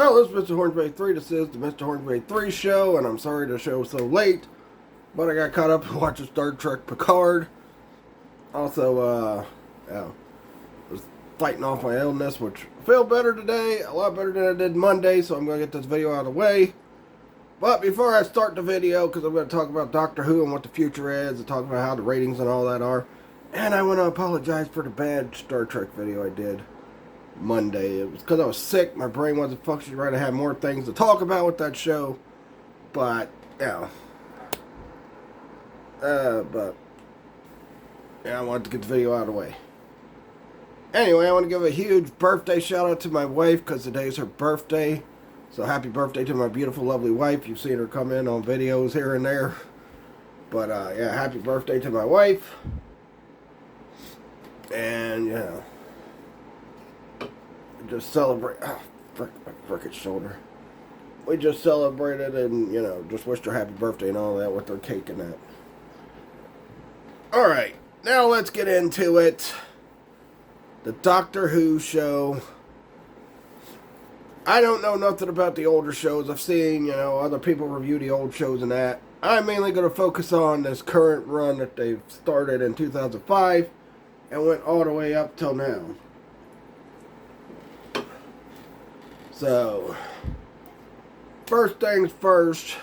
Hello, this is Mr. Hornsby 3. This is the Mr. Hornsby 3 show, and I'm sorry the show was so late, but I got caught up watching Star Trek Picard. Also, was fighting off my illness, which I feel better today, a lot better than I did Monday, so I'm going to get this video out of the way. But before I start the video, because I'm going to talk about Doctor Who and what the future is, and talk about how the ratings and all that are, and I want to apologize for the bad Star Trek video I did Monday. It was because I was sick. My brain wasn't functioning right. I had more things to talk about with that show. But, yeah. I wanted to get the video out of the way. Anyway, I want to give a huge birthday shout out to my wife because today's her birthday. So happy birthday to my beautiful, lovely wife. You've seen her come in on videos here and there. But, yeah, happy birthday to my wife. And, yeah. Just celebrate. Oh, frick, my frickin' shoulder. We just celebrated and, just wished her happy birthday and all that with her cake and that. Alright, now let's get into it. The Doctor Who show. I don't know nothing about the older shows. I've seen, other people review the old shows and that. I'm mainly going to focus on this current run that they've started in 2005 and went all the way up till now. So, first things first.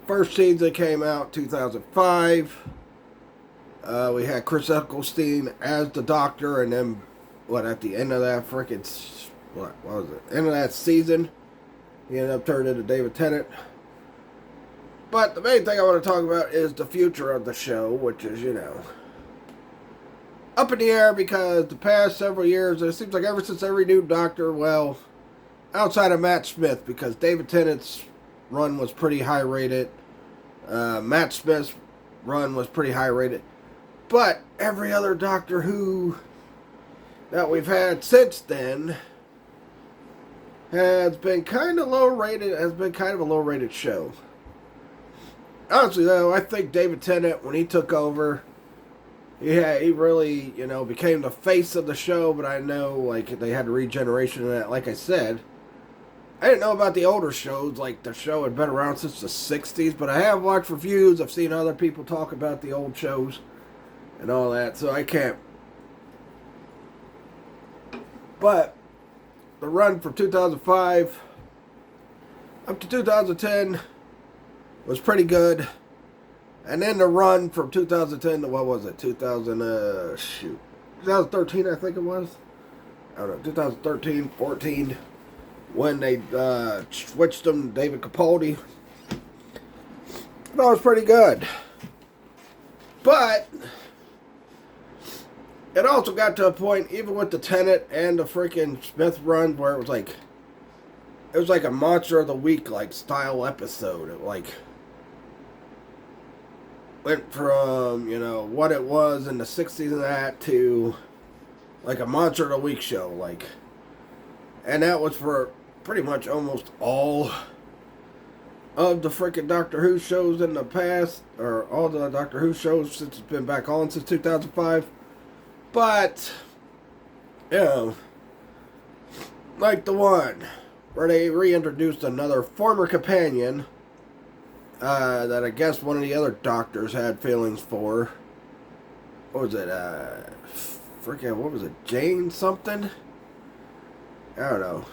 First season came out 2005. We had Chris Eccleston as the Doctor, and then at the end of that frickin' what was it? End of that season, he ended up turning into David Tennant. But the main thing I want to talk about is the future of the show, which is up in the air because the past several years, it seems like ever since every new Doctor, well, outside of Matt Smith, because David Tennant's run was pretty high rated, Matt Smith's run was pretty high rated, but every other Doctor Who that we've had since then has been kind of low rated, has been kind of a low rated show. Honestly though, I think David Tennant, when he took over, yeah, he really, became the face of the show, but I know, they had a regeneration in that. Like I said, I didn't know about the older shows, the show had been around since the 60s, but I have watched reviews, I've seen other people talk about the old shows and all that, so I can't. But, the run from 2005 up to 2010 was pretty good. And then the run from 2010 to, 2013 I think it was. I don't know, 2013, 14, when they switched them to David Capaldi. That was pretty good. But, it also got to a point, even with the Tennant and the freaking Smith run, where it was like a Monster of the Week, style episode. It, went from, what it was in the 60s and that to, a Monster of the Week show, And that was for pretty much almost all of the freaking Doctor Who shows in the past, or all the Doctor Who shows since it's been back on since 2005. But, like the one where they reintroduced another former companion, that I guess one of the other doctors had feelings for. What was it? What was it? Jane something? I don't know.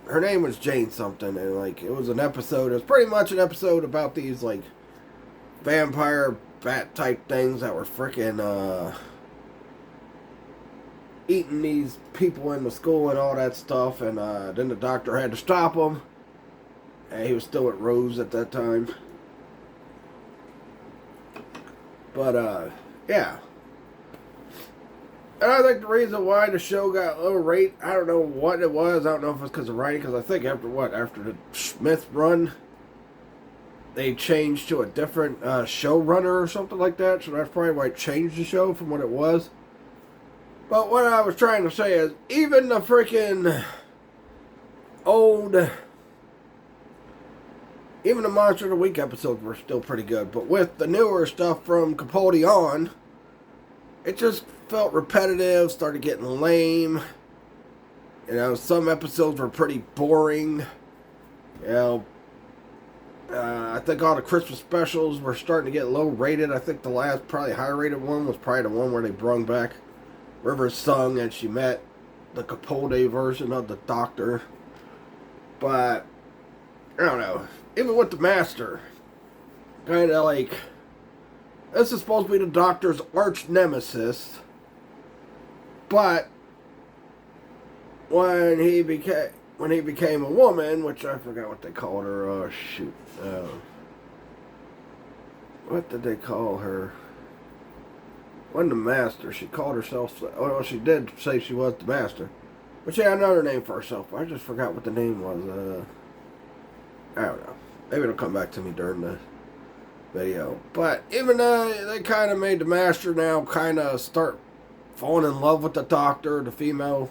Her name was Jane something, and it was an episode. It was pretty much an episode about these vampire bat type things that were freaking eating these people in the school and all that stuff, and then the Doctor had to stop them. And he was still at Rose at that time. But, yeah. And I think the reason why the show got low rate, I don't know what it was. I don't know if it's because of writing. Because I think after the Smith run, they changed to a different showrunner or something like that. So that's probably why it changed the show from what it was. But what I was trying to say is, even the freaking even the Monster of the Week episodes were still pretty good. But with the newer stuff from Capaldi on, it just felt repetitive, started getting lame. You know, some episodes were pretty boring. You know, I think all the Christmas specials were starting to get low rated. I think the last probably high rated one was probably the one where they brung back River Sung and she met the Capaldi version of the Doctor. But I don't know. Even with the Master, kind of like, this is supposed to be the Doctor's arch nemesis. But when he became a woman, which I forgot what they called her. Oh shoot! What did they call her? Wasn't the Master? She called herself. Oh, well, she did say she was the Master, but she had another name for herself. I just forgot what the name was. I don't know. Maybe it'll come back to me during the video. But even they kind of made the Master now kind of start falling in love with the Doctor, the female,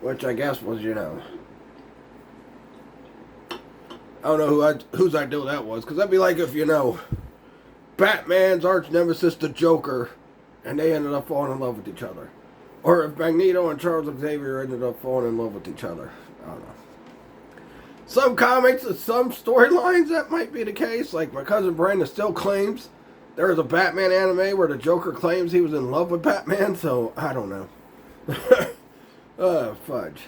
which I guess was, you know, I don't know whose idea that was, because that'd be like if, you know, Batman's arch nemesis, the Joker, and they ended up falling in love with each other. Or if Magneto and Charles Xavier ended up falling in love with each other. I don't know. Some comics and some storylines, that might be the case. Like, my cousin Brandon still claims there is a Batman anime where the Joker claims he was in love with Batman, so I don't know. Fudge.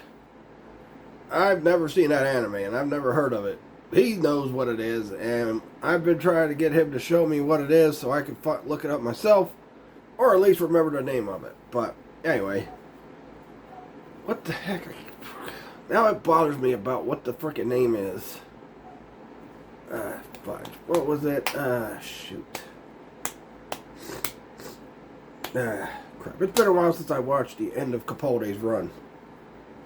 I've never seen that anime, and I've never heard of it. He knows what it is, and I've been trying to get him to show me what it is so I can look it up myself, or at least remember the name of it. But anyway, what the heck? Now it bothers me about what the frickin' name is. Fudge. What was it? Shoot. Crap. It's been a while since I watched the end of Capaldi's run.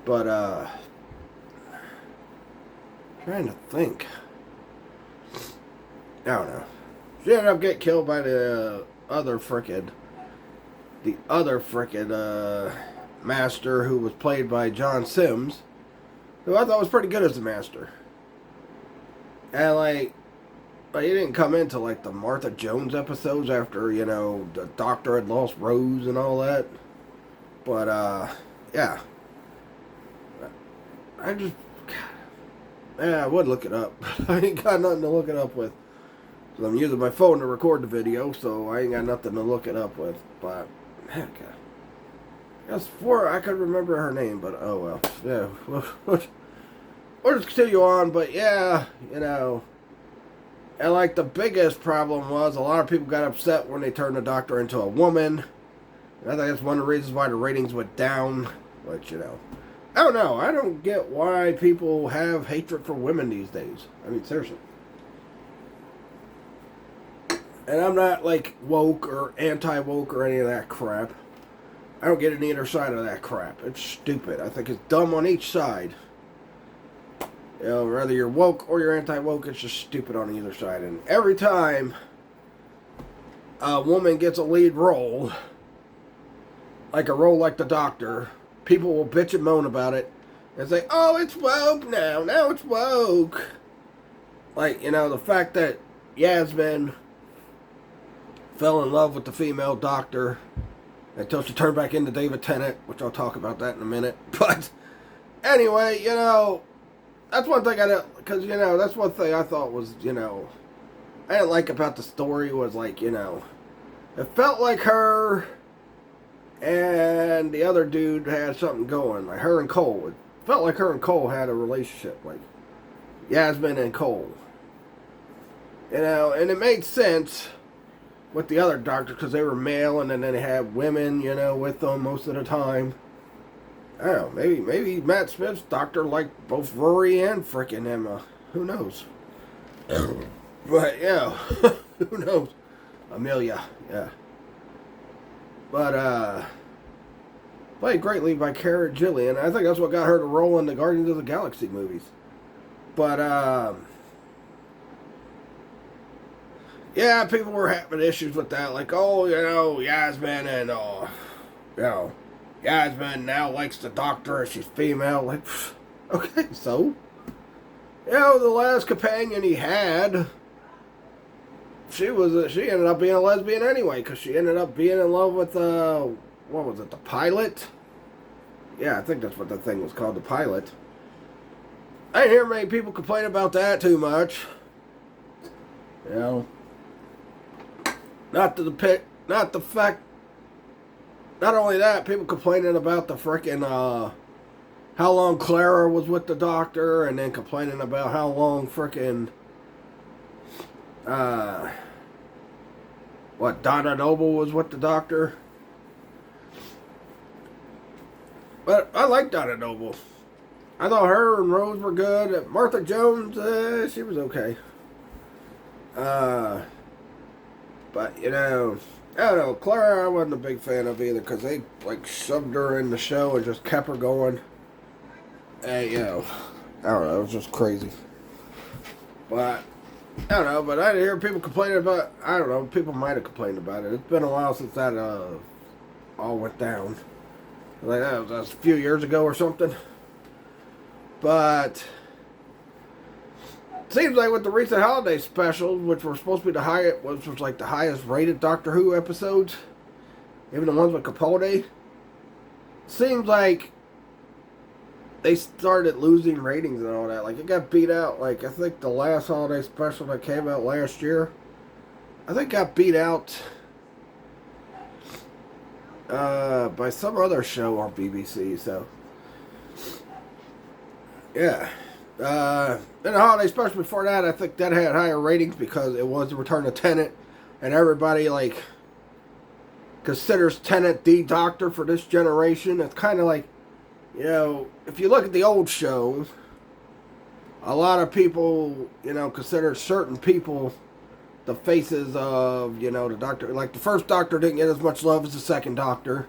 But, trying to think. I don't know. She ended up getting killed by the other frickin' Master, who was played by John Sims, who I thought was pretty good as the Master. And like, but he didn't come into like the Martha Jones episodes after, you know, the Doctor had lost Rose and all that. But yeah. I would look it up. I ain't got nothing to look it up with. So I'm using my phone to record the video, so I ain't got nothing to look it up with. But heck, I could remember her name, but oh well. Yeah, we'll just continue on. But yeah, you know, and like the biggest problem was a lot of people got upset when they turned the Doctor into a woman. And I think that's one of the reasons why the ratings went down. Which, you know, I don't know. I don't get why people have hatred for women these days. I mean, seriously. And I'm not like woke or anti-woke or any of that crap. I don't get any either side of that crap. It's stupid. I think it's dumb on each side. You know, whether you're woke or you're anti-woke, it's just stupid on either side. And every time a woman gets a lead role, like a role like the Doctor, people will bitch and moan about it and say, oh, it's woke now. Now it's woke. Like, you know, the fact that Yasmin fell in love with the female Doctor until she turned back into David Tennant, which I'll talk about that in a minute. But anyway, you know, that's one thing I didn't, because, you know, that's one thing I thought was, you know, I didn't like about the story was like, you know, it felt like her and the other dude had something going, like her and Cole. It felt like her and Cole had a relationship, like Yasmin and Cole. You know, and it made sense with the other Doctor because they were male and then they had women, you know, with them most of the time. I don't know, maybe Matt Smith's Doctor liked both Rory and frickin' Emma. Who knows? But yeah, who knows? Amelia, yeah. But played greatly by Cara Gillian. I think that's what got her to roll in the Guardians of the Galaxy movies. But yeah, people were having issues with that, like, oh, you know, Yasmin and you know, Yasmin now likes the Doctor and she's female. Like, okay, so, you know, the last companion he had, she ended up being a lesbian anyway, because she ended up being in love with what was it, the pilot? Yeah, I think that's what the thing was called, the pilot. I didn't hear many people complain about that too much. You know, not to the pit, not the fact. Not only that, people complaining about the frickin' how long Clara was with the doctor, and then complaining about how long frickin' Donna Noble was with the doctor. But I like Donna Noble. I thought her and Rose were good. Martha Jones, she was okay. But you know, I don't know. Clara, I wasn't a big fan of either because they like shoved her in the show and just kept her going. And you know, I don't know. It was just crazy. But I don't know. But I didn't hear people complaining about. I don't know. People might have complained about it. It's been a while since that all went down. Like that was a few years ago or something. But seems like with the recent holiday specials, which were supposed to be the highest, which was like the highest rated Doctor Who episodes, even the ones with Capaldi, seems like they started losing ratings and all that. Like it got beat out. Like I think the last holiday special that came out last year, I think got beat out by some other show on BBC. So yeah. And the holiday special before that, I think that had higher ratings because it was the return of Tennant, and everybody like considers Tennant the Doctor for this generation. It's kind of like, you know, if you look at the old show, a lot of people, you know, consider certain people the faces of, you know, the Doctor. Like the first Doctor didn't get as much love as the second Doctor.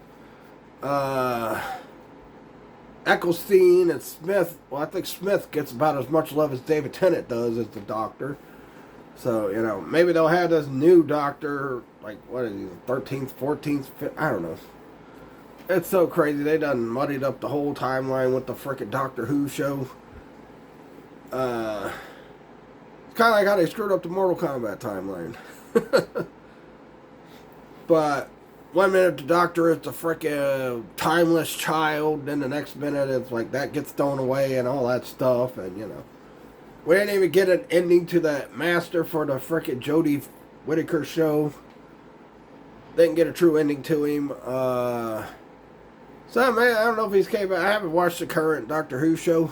Eccleston and Smith, well, I think Smith gets about as much love as David Tennant does as the Doctor. So, you know, maybe they'll have this new Doctor, like, what is he, the 13th, 14th, 15th, I don't know. It's so crazy. They done muddied up the whole timeline with the frickin' Doctor Who show. It's kind of like how they screwed up the Mortal Kombat timeline. But 1 minute the Doctor is the frickin' timeless child, then the next minute it's like that gets thrown away and all that stuff, and you know. We didn't even get an ending to that Master for the frickin' Jodie Whittaker show. Didn't get a true ending to him. So, man, I don't know if he's came back. I haven't watched the current Doctor Who show.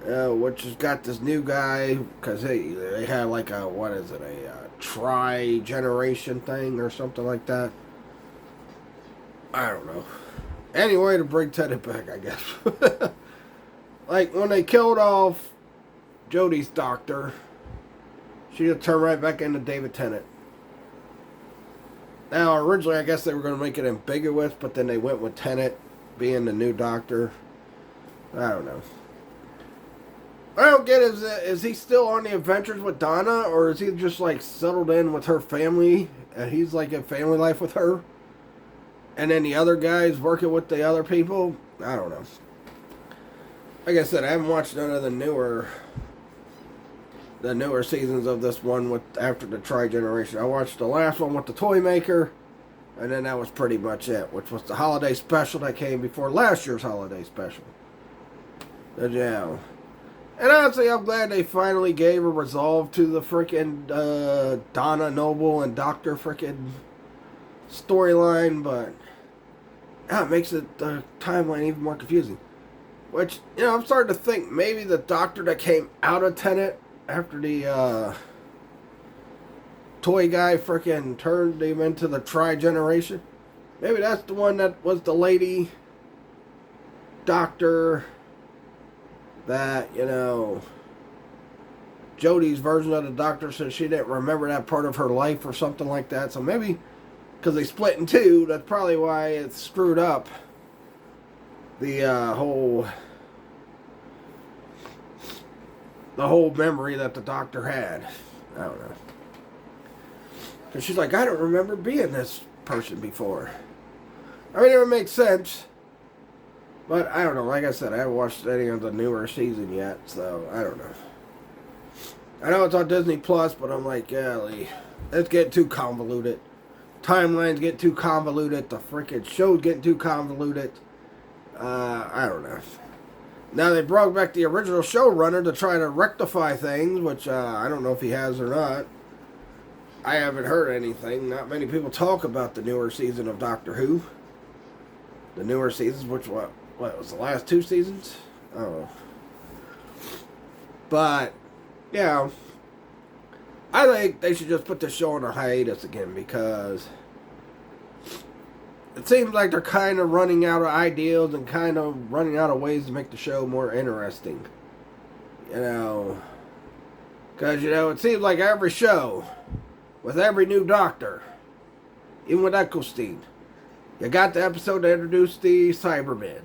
Which has got this new guy, because they had like a, what is it, a tri-generation thing or something like that. I don't know. Anyway, to bring Tennant back, I guess. Like, when they killed off Jodie's Doctor, she just turned right back into David Tennant. Now, originally, I guess they were going to make it ambiguous, but then they went with Tennant being the new Doctor. I don't know. I don't get is he still on the adventures with Donna, or is he just like settled in with her family and he's like in family life with her, and then the other guy's working with the other people? I don't know. Like I said, I haven't watched none of the newer seasons of this one with after the Tri-Generation. I watched the last one with the Toy Maker, and then that was pretty much it, which was the holiday special that came before last year's holiday special. Yeah. And honestly, I'm glad they finally gave a resolve to the frickin' Donna Noble and Doctor frickin' storyline, but it makes the timeline even more confusing. Which, you know, I'm starting to think maybe the Doctor that came out of Tennant after the toy guy frickin' turned him into the Tri-Generation, maybe that's the one that was the lady Doctor that, you know, Jodie's version of the Doctor said she didn't remember that part of her life or something like that. So maybe because they split in two, that's probably why it's screwed up the whole memory that the Doctor had. I don't know. Because she's like, I don't remember being this person before. I mean, it would make sense. But I don't know. Like I said, I haven't watched any of the newer season yet, so I don't know. I know it's on Disney Plus, but I'm like, golly, it's getting too convoluted. Timelines get too convoluted. The freaking show's getting too convoluted. I don't know. Now they brought back the original showrunner to try to rectify things, which I don't know if he has or not. I haven't heard anything. Not many people talk about the newer season of Doctor Who. The newer seasons, which what was the last 2 seasons? I don't know. But, yeah, I think they should just put the show on a hiatus again because it seems like they're kind of running out of ideas and kind of running out of ways to make the show more interesting. Because, it seems like every show, with every new Doctor, even with Eccleston, you got the episode to introduce the Cybermen.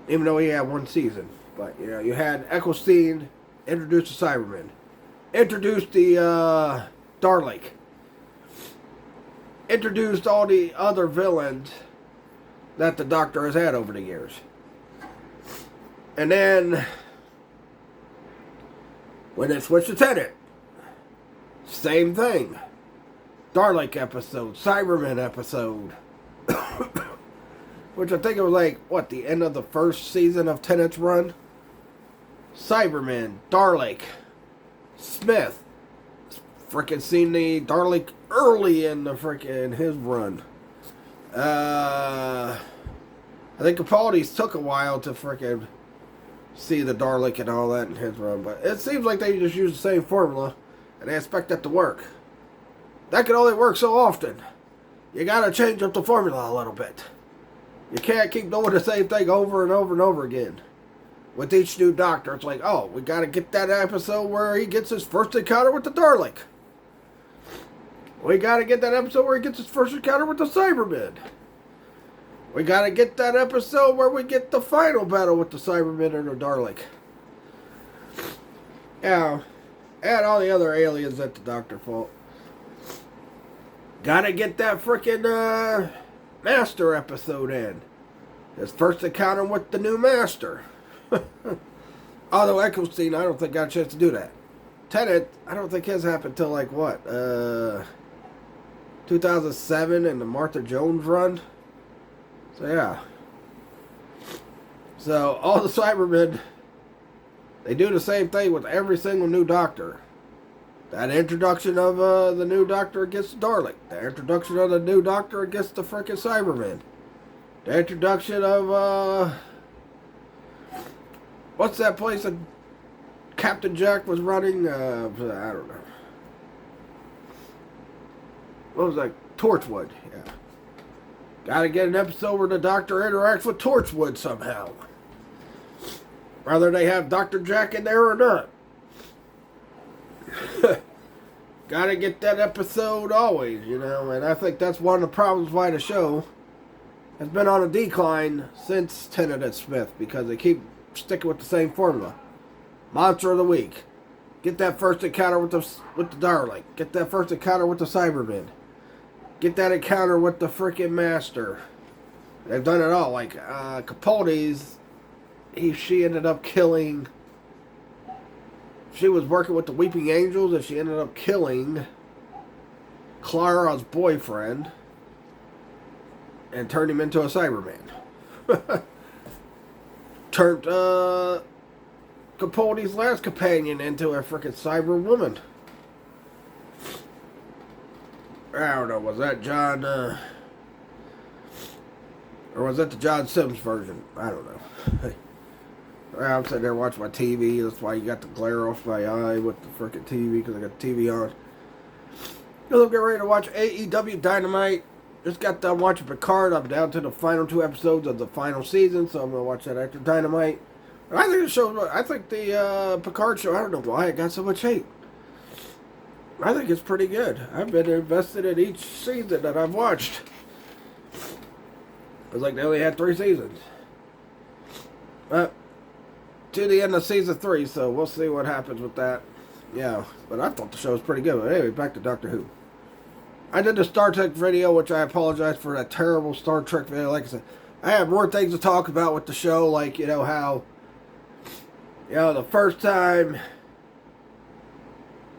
Even though he had 1 season. But, you had Eccleston introduce the Cybermen. Introduced the Dalek. Introduced all the other villains that the Doctor has had over the years. And then, when they switched to Tennant, same thing. Dalek episode, Cybermen episode. Which I think it was the end of the first season of Tennant's run? Cybermen, Dalek, Smith. Freaking seen the Dalek early in the freaking his run. I think Capaldi's took a while to freaking see the Dalek and all that in his run, but it seems like they just use the same formula and they expect that to work. That can only work so often. You gotta change up the formula a little bit. You can't keep doing the same thing over and over and over again. With each new Doctor, it's like, oh, we gotta get that episode where he gets his first encounter with the Dalek. We gotta get that episode where he gets his first encounter with the Cybermen. We gotta get that episode where we get the final battle with the Cybermen and the Dalek. Yeah, and all the other aliens that the Doctor fought. Gotta get that freaking Master episode in. His first encounter with the new Master. Although Eccleston, I don't think got a chance to do that. Tennant, I don't think his happened till 2007 and the Martha Jones run. So yeah. So all the Cybermen, they do the same thing with every single new Doctor. That introduction of the new Doctor against the Dalek. The introduction of the new Doctor against the frickin' Cybermen. The introduction of, what's that place that Captain Jack was running? I don't know. What was that? Torchwood, yeah. Gotta get an episode where the Doctor interacts with Torchwood somehow. Whether they have Dr. Jack in there or not. Gotta get that episode always, and I think that's one of the problems why the show has been on a decline since Tennant and Smith, because they keep sticking with the same formula. Monster of the week. Get that first encounter with the Dalek. Get that first encounter with the Cybermen. Get that encounter with the freaking Master. They've done it all. Capaldi's, she ended up killing. She was working with the Weeping Angels and she ended up killing Clara's boyfriend and turned him into a Cyberman. Turned Capaldi's last companion into a freaking cyber woman. I don't know, was that John, or was that the John Sims version? I don't know. I'm sitting there watching my TV. That's why you got the glare off my eye with the freaking TV, because I got the TV on. I'm getting ready to watch AEW Dynamite. Just got done watching Picard. I'm down to the final 2 episodes of the final season, so I'm going to watch that after Dynamite. And I think the Picard show, I don't know why it got so much hate. I think it's pretty good. I've been invested in each season that I've watched. It was like they only had 3 seasons. But to the end of season 3, so we'll see what happens with that. Yeah, but I thought the show was pretty good. But anyway, back to Doctor Who. I did the Star Trek video, which I apologize for that terrible Star Trek video. Like I said, I have more things to talk about with the show, like, how, the first time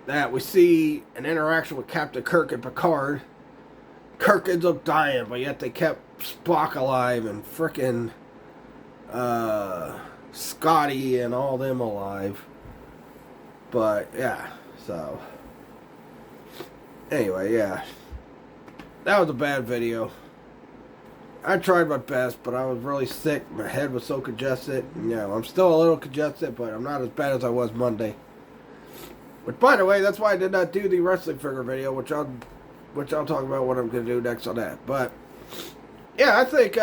that we see an interaction with Captain Kirk and Picard, Kirk ends up dying, but yet they kept Spock alive and frickin' Scotty and all them alive. But yeah, so anyway, yeah, that was a bad video. I tried my best, but I was really sick. My head was so congested. I'm still a little congested, but I'm not as bad as I was Monday. Which, by the way, that's why I did not do the wrestling figure video, which I'll talk about what I'm going to do next on that. But yeah, I think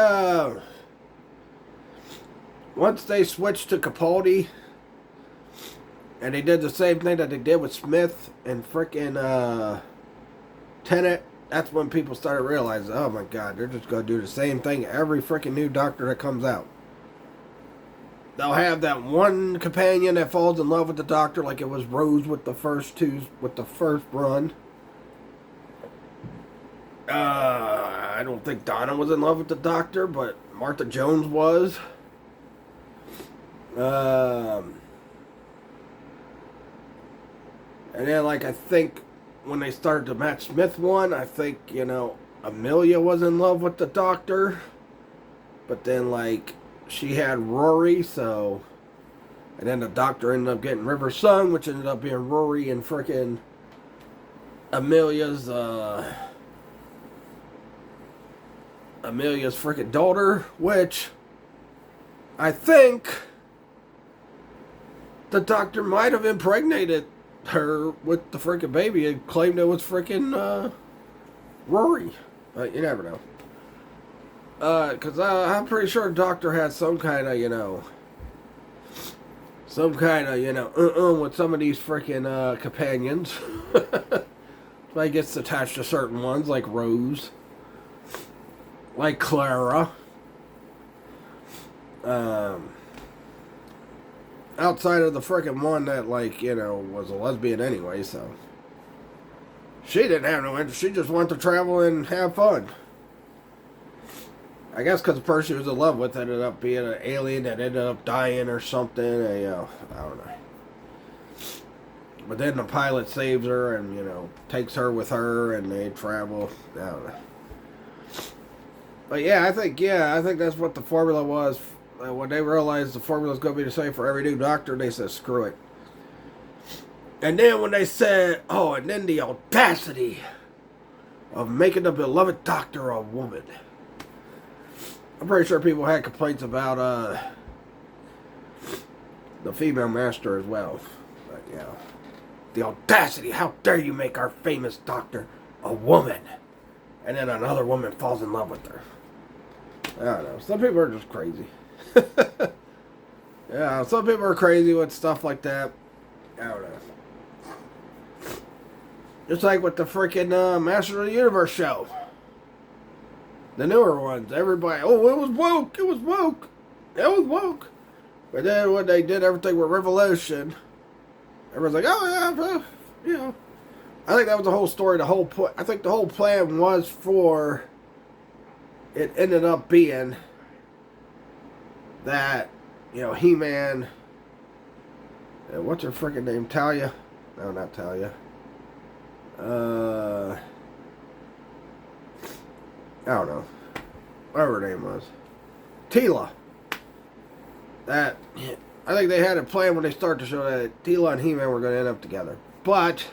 once they switched to Capaldi, and they did the same thing that they did with Smith and frickin' Tennant, that's when people started realizing, oh my God, they're just going to do the same thing every freaking new Doctor that comes out. They'll have that one companion that falls in love with the Doctor, like it was Rose with the first run. I don't think Donna was in love with the Doctor, but Martha Jones was. And then, like, I think when they started the Matt Smith one, I think, Amelia was in love with the Doctor. But then, like, she had Rory, so... And then the Doctor ended up getting River Song, which ended up being Rory and frickin' Amelia's frickin' daughter, which I think the Doctor might have impregnated her with the freaking baby and claimed it was freaking Rory, but you never know. Because I'm pretty sure the Doctor had some kind of, with some of these freaking companions. Like gets attached to certain ones, like Rose, like Clara. Outside of the frickin' one that, like, was a lesbian anyway, so. She didn't have no interest. She just wanted to travel and have fun. I guess because the person she was in love with ended up being an alien that ended up dying or something. And, I don't know. But then the pilot saves her and, takes her with her and they travel. I don't know. But yeah, I think that's what the formula was. When they realized the formula was going to be the same for every new Doctor, they said, screw it. And then when they said, and then the audacity of making the beloved Doctor a woman. I'm pretty sure people had complaints about the female Master as well. But yeah. The audacity, how dare you make our famous Doctor a woman? And then another woman falls in love with her. I don't know. Some people are just crazy. Yeah, some people are crazy with stuff like that. I don't know. Just like with the freaking Masters of the Universe show. The newer ones. Everybody, it was woke. It was woke. It was woke. But then when they did everything with Revolution, everyone's like, oh yeah, I think that was the whole story. I think the whole plan was for... It ended up being that, He-Man, what's her freaking name? Talia? No, not Talia. I don't know. Whatever her name was. Teela. I think they had a plan when they started to show that Teela and He-Man were going to end up together. But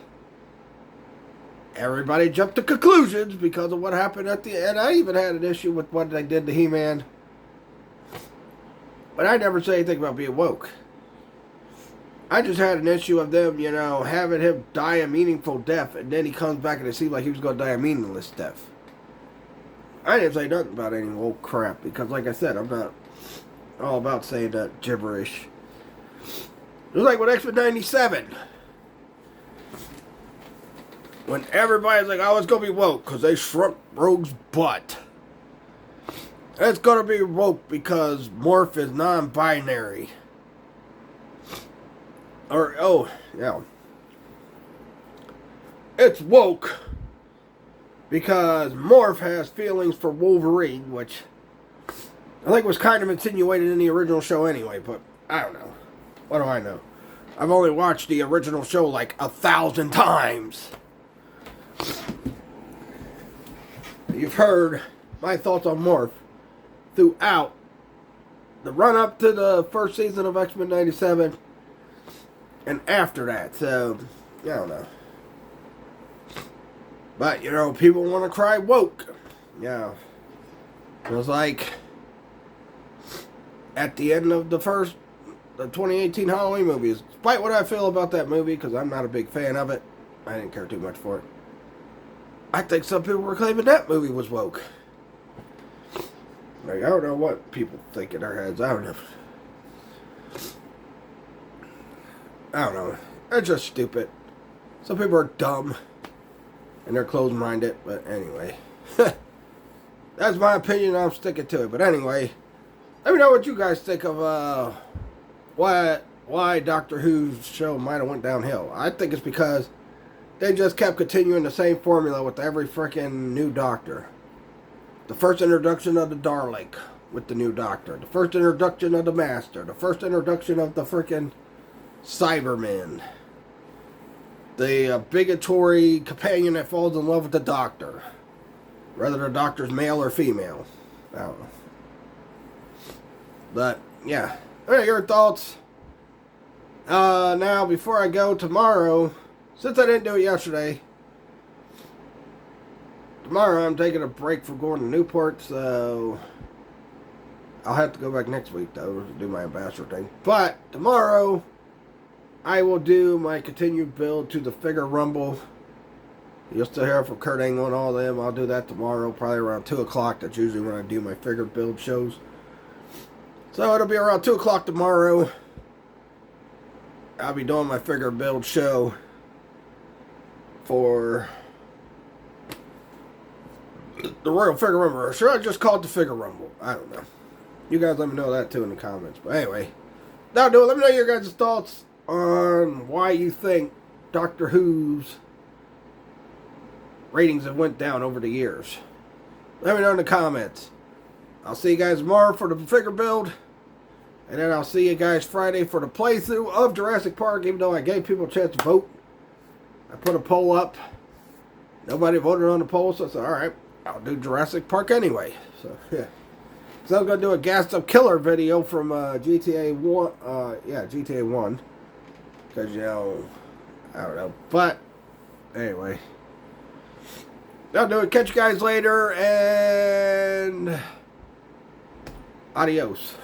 everybody jumped to conclusions because of what happened at the end. I even had an issue with what they did to He-Man. But I never said anything about being woke. I just had an issue of them, having him die a meaningful death, and then he comes back and it seems like he was going to die a meaningless death. I didn't say nothing about any old crap, because like I said, I'm not all about saying that gibberish. It was like with X-Men 97. When everybody's like, it's going to be woke, because they shrunk Rogue's butt. It's going to be woke because Morph is non-binary. It's woke because Morph has feelings for Wolverine, which I think was kind of insinuated in the original show anyway, but I don't know. What do I know? I've only watched the original show like 1,000 times. You've heard my thoughts on Morph throughout the run up to the first season of X-Men 97 and after that. So, I don't know. But, you know, people want to cry woke. Yeah. It was like, at the end of the 2018 Halloween movie, despite what I feel about that movie, because I'm not a big fan of it, I didn't care too much for it. I think some people were claiming that movie was woke. Like, I don't know what people think in their heads. I don't know. I don't know. They're just stupid. Some people are dumb. And they're closed-minded. But anyway. That's my opinion. I'm sticking to it. But anyway. Let me know what you guys think of why Doctor Who's show might have went downhill. I think it's because they just kept continuing the same formula with every freaking new Doctor. The first introduction of the Dalek with the new Doctor. The first introduction of the Master. The first introduction of the freaking Cybermen. The bigotry companion that falls in love with the Doctor. Whether the Doctor's male or female. I don't know. But, yeah. What are your thoughts? Now, before I go tomorrow, since I didn't do it yesterday, tomorrow I'm taking a break from going to Newport, so I'll have to go back next week, though, to do my ambassador thing. But tomorrow, I will do my continued build to the Figure Rumble. You'll still hear from Kurt Angle and all them. I'll do that tomorrow, probably around 2 o'clock. That's usually when I do my figure build shows. So it'll be around 2 o'clock tomorrow. I'll be doing my figure build show for the Royal Figure Rumble. Or should I just call it the Figure Rumble? I don't know. You guys let me know that too in the comments. But anyway, that'll do it. Let me know your guys' thoughts on why you think Doctor Who's ratings have went down over the years. Let me know in the comments. I'll see you guys tomorrow for the figure build. And then I'll see you guys Friday for the playthrough of Jurassic Park, even though I gave people a chance to vote. I put a poll up. Nobody voted on the poll, so I said, alright, I'll do Jurassic Park anyway. So, yeah. So I'm going to do a gassed up killer video from GTA 1. GTA 1. Because, you know, I don't know. But, anyway. That'll do it. Catch you guys later, and adios.